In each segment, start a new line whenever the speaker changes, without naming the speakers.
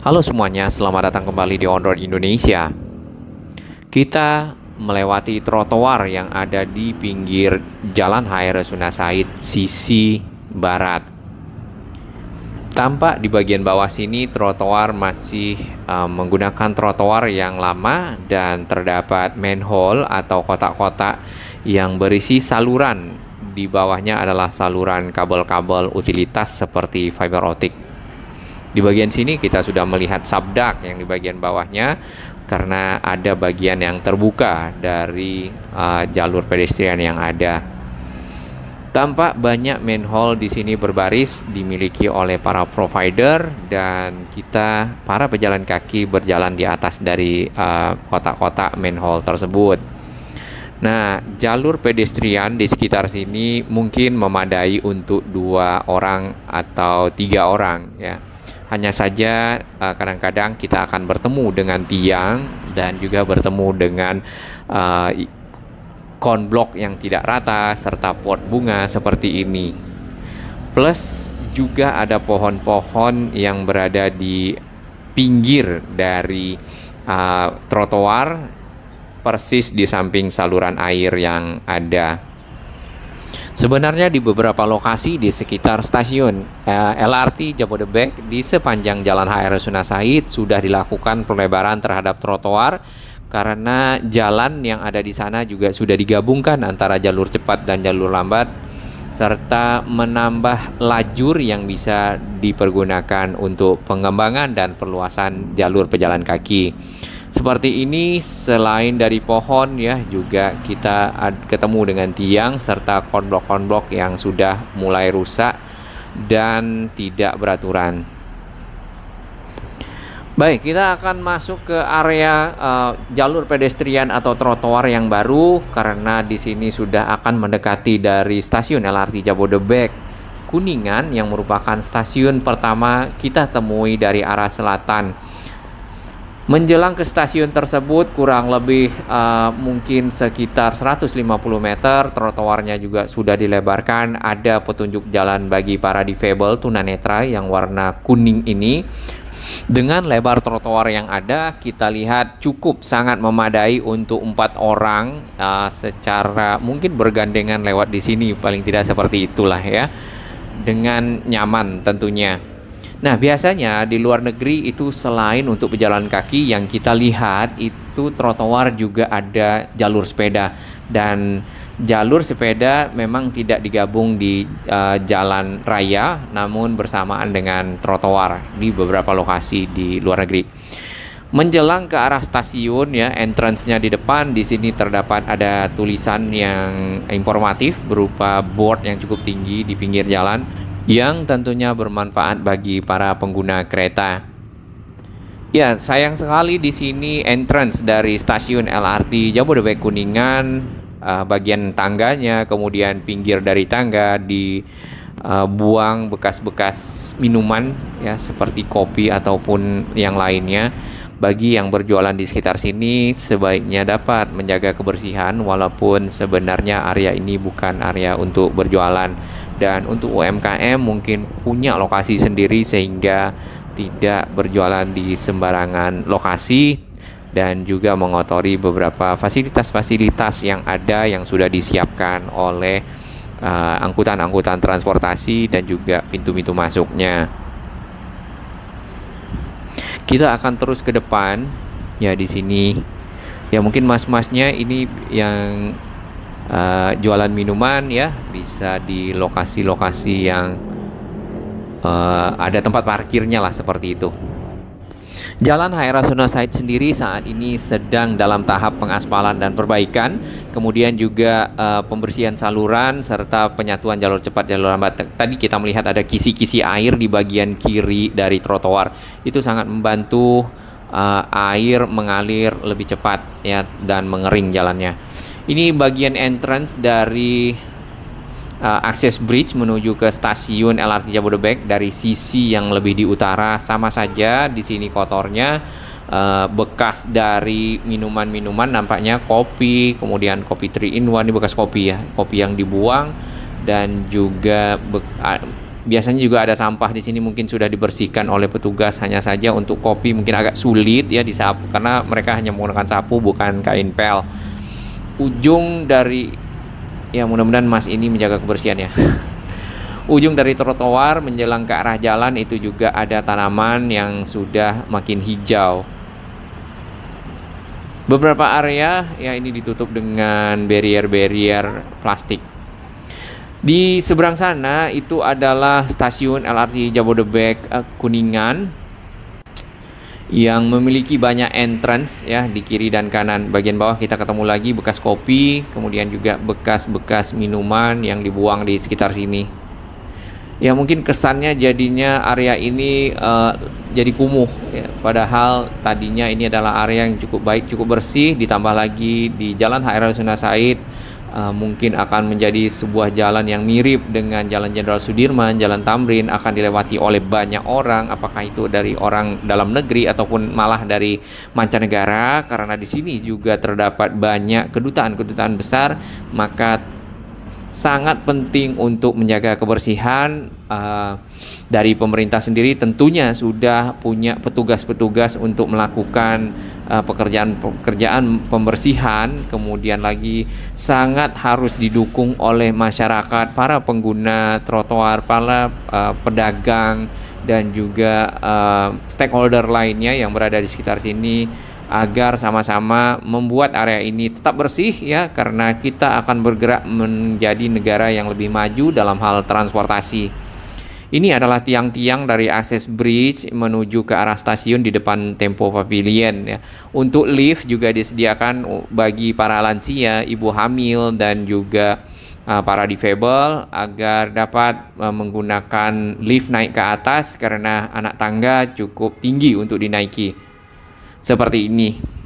Halo semuanya, selamat datang kembali di On Road Indonesia. Kita melewati trotoar yang ada di pinggir Jalan HR Rasuna Said sisi barat. Tampak di bagian bawah sini trotoar masih menggunakan trotoar yang lama dan terdapat manhole atau kotak-kotak yang berisi saluran. Di bawahnya adalah saluran kabel-kabel utilitas seperti fiber optik. Di bagian sini kita sudah melihat subduct yang di bagian bawahnya karena ada bagian yang terbuka dari jalur pedestrian yang ada. Tampak banyak manhole di sini berbaris dimiliki oleh para provider dan kita para pejalan kaki berjalan di atas dari kotak-kotak manhole tersebut. Nah, jalur pedestrian di sekitar sini mungkin memadai untuk 2 orang atau 3 orang ya. Hanya saja kadang-kadang kita akan bertemu dengan tiang dan juga bertemu dengan konblok yang tidak rata serta pot bunga seperti ini. Plus juga ada pohon-pohon yang berada di pinggir dari trotoar persis di samping saluran air yang ada. Sebenarnya di beberapa lokasi di sekitar stasiun LRT Jabodebek di sepanjang Jalan HR Rasuna Said sudah dilakukan pelebaran terhadap trotoar karena jalan yang ada di sana juga sudah digabungkan antara jalur cepat dan jalur lambat serta menambah lajur yang bisa dipergunakan untuk pengembangan dan perluasan jalur pejalan kaki. Seperti ini, selain dari pohon ya, juga kita ketemu dengan tiang serta konblok-konblok yang sudah mulai rusak dan tidak beraturan. Baik, kita akan masuk ke area jalur pedestrian atau trotoar yang baru karena di sini sudah akan mendekati dari stasiun LRT Jabodebek Kuningan yang merupakan stasiun pertama kita temui dari arah selatan. Menjelang ke stasiun tersebut kurang lebih mungkin sekitar 150 meter, trotoarnya juga sudah dilebarkan, ada petunjuk jalan bagi para difabel tunanetra yang warna kuning ini. Dengan lebar trotoar yang ada, kita lihat cukup sangat memadai untuk 4 orang secara mungkin bergandengan lewat di sini, paling tidak seperti itulah ya, dengan nyaman tentunya. Nah, biasanya di luar negeri itu selain untuk pejalan kaki yang kita lihat itu trotoar juga ada jalur sepeda dan jalur sepeda memang tidak digabung di jalan raya namun bersamaan dengan trotoar di beberapa lokasi di luar negeri. Menjelang ke arah stasiun ya, entrance-nya di depan di sini terdapat ada tulisan yang informatif berupa board yang cukup tinggi di pinggir jalan yang tentunya bermanfaat bagi para pengguna kereta. Ya, sayang sekali di sini entrance dari stasiun LRT Jabodebek Kuningan, bagian tangganya, kemudian pinggir dari tangga dibuang bekas-bekas minuman ya seperti kopi ataupun yang lainnya. Bagi yang berjualan di sekitar sini sebaiknya dapat menjaga kebersihan walaupun sebenarnya area ini bukan area untuk berjualan. Dan untuk UMKM mungkin punya lokasi sendiri sehingga tidak berjualan di sembarangan lokasi dan juga mengotori beberapa fasilitas-fasilitas yang ada yang sudah disiapkan oleh angkutan-angkutan transportasi dan juga pintu-pintu masuknya. Kita akan terus ke depan ya, di sini ya mungkin mas-masnya ini yang jualan minuman ya, bisa di lokasi-lokasi yang ada tempat parkirnya lah seperti itu. Jalan HR Rasuna Said sendiri saat ini sedang dalam tahap pengaspalan dan perbaikan, kemudian juga pembersihan saluran serta penyatuan jalur cepat jalur lambat. Tadi kita melihat ada kisi-kisi air di bagian kiri dari trotoar, itu sangat membantu air mengalir lebih cepat ya dan mengering jalannya. Ini bagian entrance dari akses bridge menuju ke stasiun LRT Jabodebek dari sisi yang lebih di utara. Sama saja di sini kotornya, bekas dari minuman-minuman nampaknya kopi, kemudian kopi 3 in 1 ini bekas kopi ya, kopi yang dibuang dan juga Biasanya juga ada sampah di sini, mungkin sudah dibersihkan oleh petugas. Hanya saja untuk kopi mungkin agak sulit ya disapu karena mereka hanya menggunakan sapu bukan kain pel. Ujung dari, ya mudah-mudahan Mas ini menjaga kebersihan ya. Ujung dari trotoar menjelang ke arah jalan itu juga ada tanaman yang sudah makin hijau. Beberapa area ya ini ditutup dengan barrier-barrier plastik. Di seberang sana itu adalah stasiun LRT Jabodebek Kuningan yang memiliki banyak entrance ya di kiri dan kanan. Bagian bawah kita ketemu lagi bekas kopi, kemudian juga bekas-bekas minuman yang dibuang di sekitar sini. Ya mungkin kesannya jadinya area ini jadi kumuh ya. Padahal tadinya ini adalah area yang cukup baik, cukup bersih, ditambah lagi di Jalan HR Rasuna Said mungkin akan menjadi sebuah jalan yang mirip dengan Jalan Jenderal Sudirman, Jalan Tamrin, akan dilewati oleh banyak orang, apakah itu dari orang dalam negeri ataupun malah dari mancanegara, karena di sini juga terdapat banyak kedutaan-kedutaan besar. Maka sangat penting untuk menjaga kebersihan. Dari pemerintah sendiri tentunya sudah punya petugas-petugas untuk melakukan pekerjaan pembersihan. Kemudian lagi sangat harus didukung oleh masyarakat, para pengguna trotoar, para pedagang dan juga stakeholder lainnya yang berada di sekitar sini, agar sama-sama membuat area ini tetap bersih ya, karena kita akan bergerak menjadi negara yang lebih maju dalam hal transportasi. Ini adalah tiang-tiang dari akses bridge menuju ke arah stasiun di depan Tempo Pavilion ya. Untuk lift juga disediakan bagi para lansia, ibu hamil dan juga para difabel agar dapat menggunakan lift naik ke atas karena anak tangga cukup tinggi untuk dinaiki. Seperti ini.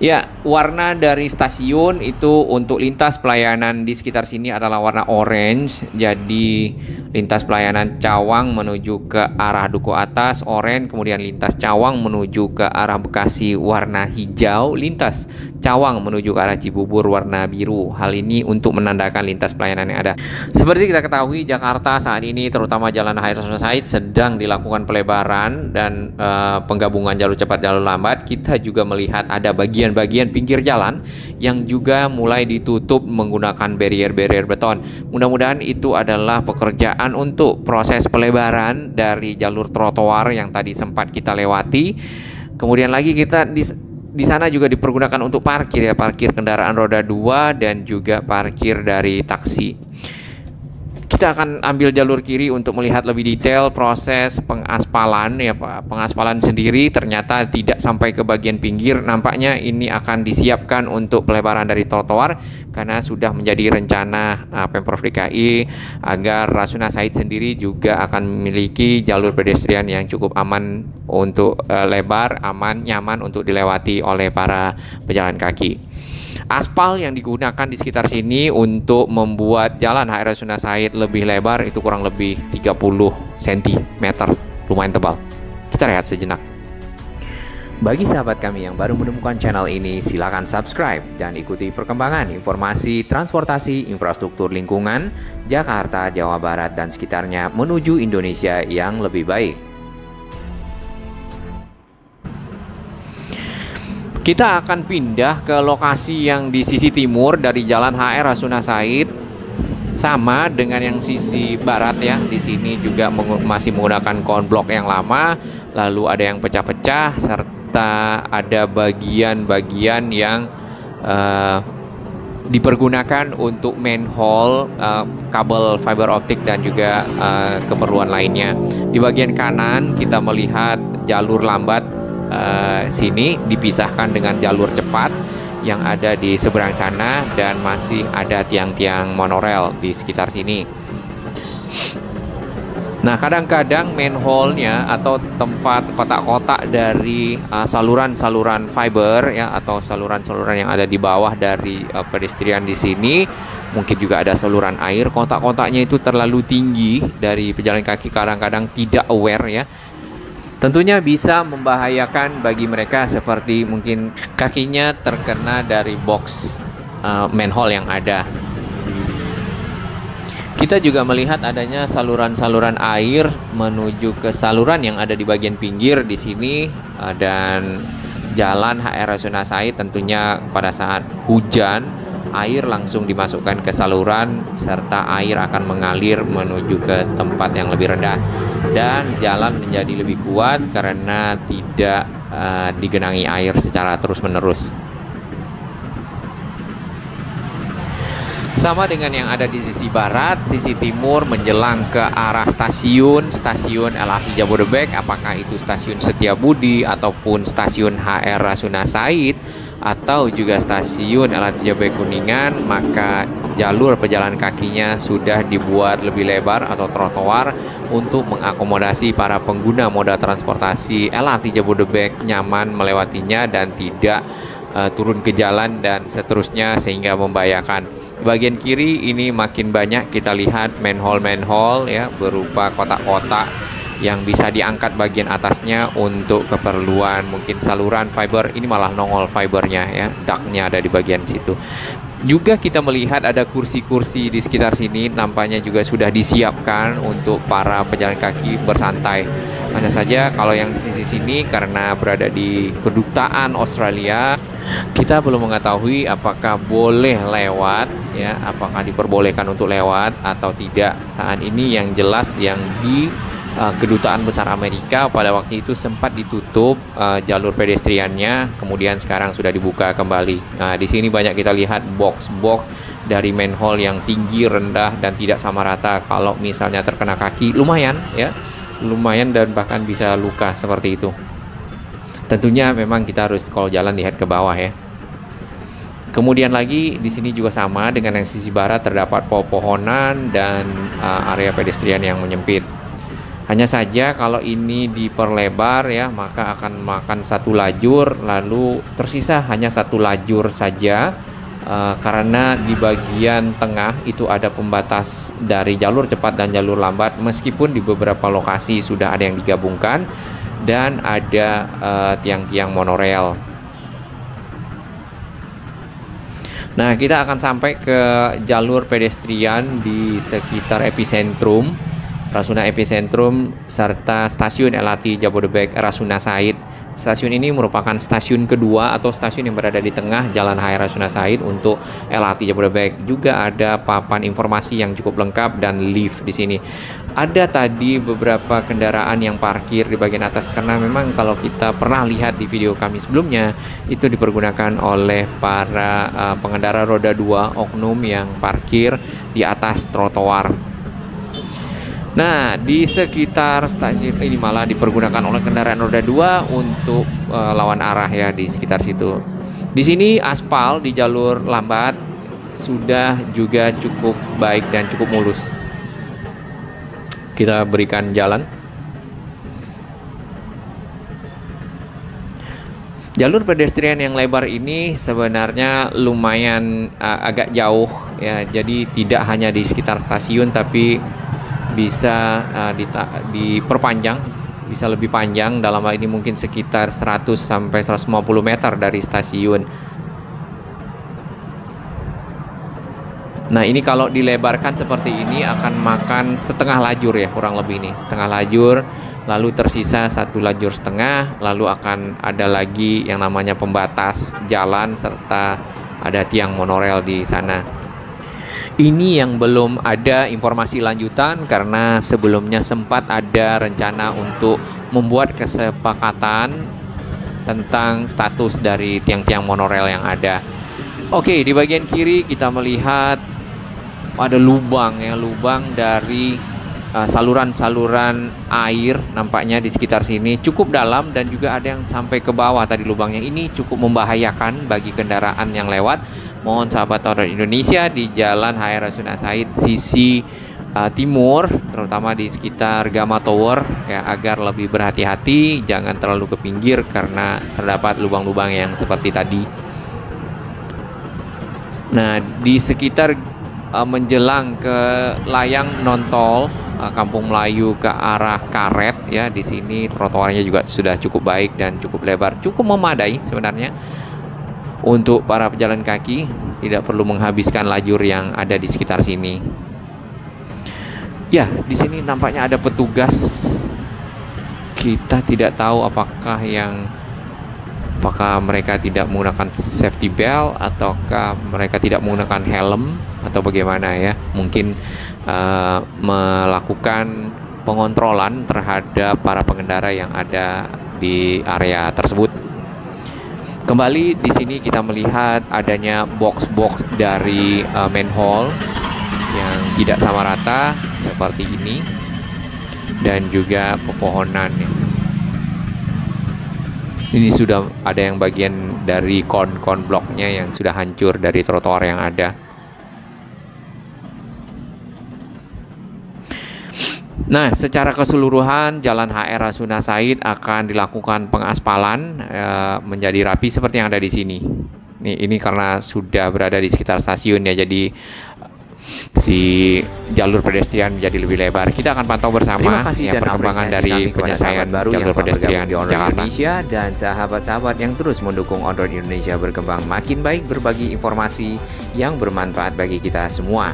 Ya, warna dari stasiun itu untuk lintas pelayanan di sekitar sini adalah warna orange. Jadi lintas pelayanan Cawang menuju ke arah Duku Atas orange, kemudian lintas Cawang menuju ke arah Bekasi warna hijau, lintas Cawang menuju ke arah Cibubur warna biru. Hal ini untuk menandakan lintas pelayanan yang ada. Seperti kita ketahui, Jakarta saat ini terutama Jalan HR Rasuna Said sedang dilakukan pelebaran dan penggabungan jalur cepat jalur lambat. Kita juga melihat ada bagian pinggir jalan yang juga mulai ditutup menggunakan barrier-barrier beton. Mudah-mudahan itu adalah pekerjaan untuk proses pelebaran dari jalur trotoar yang tadi sempat kita lewati. Kemudian lagi kita di sana juga dipergunakan untuk parkir ya, parkir kendaraan roda 2 dan juga parkir dari taksi. Kita akan ambil jalur kiri untuk melihat lebih detail proses pengaspalan ya Pak. Pengaspalan sendiri ternyata tidak sampai ke bagian pinggir. Nampaknya ini akan disiapkan untuk pelebaran dari trotoar karena sudah menjadi rencana Pemprov DKI agar Rasuna Said sendiri juga akan memiliki jalur pedestrian yang cukup aman untuk lebar, aman, nyaman untuk dilewati oleh para pejalan kaki. Aspal yang digunakan di sekitar sini untuk membuat jalan HR Rasuna Said lebih lebar itu kurang lebih 30 cm, lumayan tebal. Kita rehat sejenak. Bagi sahabat kami yang baru menemukan channel ini, silakan subscribe dan ikuti perkembangan informasi transportasi infrastruktur lingkungan Jakarta, Jawa Barat dan sekitarnya menuju Indonesia yang lebih baik. Kita akan pindah ke lokasi yang di sisi timur dari Jalan HR Rasuna Said, sama dengan yang sisi barat ya. Di sini juga masih menggunakan konblok yang lama, lalu ada yang pecah-pecah serta ada bagian-bagian yang dipergunakan untuk manhole, kabel fiber optik dan juga keperluan lainnya. Di bagian kanan kita melihat jalur lambat. Sini dipisahkan dengan jalur cepat yang ada di seberang sana dan masih ada tiang-tiang monorel di sekitar sini. Nah, kadang-kadang manhole-nya atau tempat kotak-kotak dari saluran-saluran fiber ya atau saluran-saluran yang ada di bawah dari pedestrian di sini, mungkin juga ada saluran air. Kotak-kotaknya itu terlalu tinggi dari pejalan kaki, kadang-kadang tidak aware ya. Tentunya bisa membahayakan bagi mereka seperti mungkin kakinya terkena dari box manhole yang ada. Kita juga melihat adanya saluran-saluran air menuju ke saluran yang ada di bagian pinggir di sini, dan jalan HR Rasuna Said tentunya pada saat hujan air langsung dimasukkan ke saluran serta air akan mengalir menuju ke tempat yang lebih rendah, dan jalan menjadi lebih kuat karena tidak digenangi air secara terus-menerus. Sama dengan yang ada di sisi barat, sisi timur menjelang ke arah stasiun LRT Jabodebek, apakah itu stasiun Setiabudi ataupun stasiun HR Rasuna Said atau juga stasiun LRT Jabodebek Kuningan, maka jalur pejalan kakinya sudah dibuat lebih lebar atau trotoar untuk mengakomodasi para pengguna moda transportasi LRT Jabodebek nyaman melewatinya dan tidak turun ke jalan dan seterusnya sehingga membahayakan. Bagian kiri ini makin banyak kita lihat manhole ya, berupa kotak-kotak yang bisa diangkat bagian atasnya untuk keperluan mungkin saluran fiber. Ini malah nongol fibernya ya, ductnya ada di bagian situ. Juga kita melihat ada kursi-kursi di sekitar sini, nampaknya juga sudah disiapkan untuk para pejalan kaki bersantai. Hanya saja kalau yang di sisi sini karena berada di kedutaan Australia, kita belum mengetahui apakah boleh lewat ya, apakah diperbolehkan untuk lewat atau tidak. Saat ini yang jelas yang di kedutaan besar Amerika pada waktu itu sempat ditutup jalur pedestriannya, kemudian sekarang sudah dibuka kembali. Nah, di sini banyak kita lihat box-box dari manhole yang tinggi, rendah dan tidak sama rata. Kalau misalnya terkena kaki lumayan ya, lumayan dan bahkan bisa luka seperti itu. Tentunya memang kita harus kalau jalan lihat ke bawah ya. Kemudian lagi di sini juga sama dengan yang sisi barat, terdapat pepohonan dan area pedestrian yang menyempit. Hanya saja kalau ini diperlebar ya, maka akan makan satu lajur, lalu tersisa hanya satu lajur saja, karena di bagian tengah itu ada pembatas dari jalur cepat dan jalur lambat, meskipun di beberapa lokasi sudah ada yang digabungkan dan ada tiang-tiang monorail. Nah, kita akan sampai ke jalur pedestrian di sekitar epicentrum Rasuna Epicentrum serta stasiun LRT Jabodebek Rasuna Said. Stasiun ini merupakan stasiun kedua atau stasiun yang berada di tengah Jalan HR Rasuna Said untuk LRT Jabodebek. Juga ada papan informasi yang cukup lengkap dan lift di sini. Ada tadi beberapa kendaraan yang parkir di bagian atas karena memang kalau kita pernah lihat di video kami sebelumnya itu dipergunakan oleh para pengendara roda 2 oknum yang parkir di atas trotoar. Nah, di sekitar stasiun ini malah dipergunakan oleh kendaraan roda 2 untuk lawan arah ya, di sekitar situ. Di sini aspal di jalur lambat sudah juga cukup baik dan cukup mulus. Kita berikan jalan. Jalur pedestrian yang lebar ini sebenarnya lumayan agak jauh ya, jadi tidak hanya di sekitar stasiun tapi bisa diperpanjang, bisa lebih panjang, dalam hal ini mungkin sekitar 100 sampai 150 meter dari stasiun. Nah, ini kalau dilebarkan seperti ini akan makan setengah lajur ya, kurang lebih ini setengah lajur, lalu tersisa satu lajur setengah, lalu akan ada lagi yang namanya pembatas jalan serta ada tiang monorail di sana. Ini yang belum ada informasi lanjutan karena sebelumnya sempat ada rencana untuk membuat kesepakatan tentang status dari tiang-tiang monorail yang ada. Oke, di bagian kiri kita melihat ada lubang ya, lubang dari saluran-saluran air nampaknya di sekitar sini cukup dalam dan juga ada yang sampai ke bawah tadi lubangnya. Ini cukup membahayakan bagi kendaraan yang lewat. Mohon sahabat Tower Indonesia di Jalan HR Rasuna Said sisi timur, terutama di sekitar Gama Tower ya, agar lebih berhati-hati, jangan terlalu ke pinggir karena terdapat lubang-lubang yang seperti tadi. Nah, di sekitar menjelang ke layang non-tol Kampung Melayu ke arah Karet ya, di sini trotoarnya juga sudah cukup baik dan cukup lebar, cukup memadai sebenarnya untuk para pejalan kaki, tidak perlu menghabiskan lajur yang ada di sekitar sini. Ya, di sini nampaknya ada petugas. Kita tidak tahu apakah mereka tidak menggunakan safety belt ataukah mereka tidak menggunakan helm atau bagaimana ya. Mungkin melakukan pengontrolan terhadap para pengendara yang ada di area tersebut. Kembali di sini kita melihat adanya box-box dari manhole yang tidak sama rata seperti ini, dan juga pepohonan. Ini sudah ada yang bagian dari kon bloknya yang sudah hancur dari trotoar yang ada. Nah, secara keseluruhan Jalan HR Rasuna Said akan dilakukan pengaspalan menjadi rapi seperti yang ada di sini. Ini karena sudah berada di sekitar stasiun ya, jadi si jalur pedestrian menjadi lebih lebar. Kita akan pantau bersama perkembangan dari penyelesaian jalur pedestrian di Jakarta. Indonesia dan sahabat-sahabat yang terus mendukung On Road Indonesia berkembang makin baik, berbagi informasi yang bermanfaat bagi kita semua.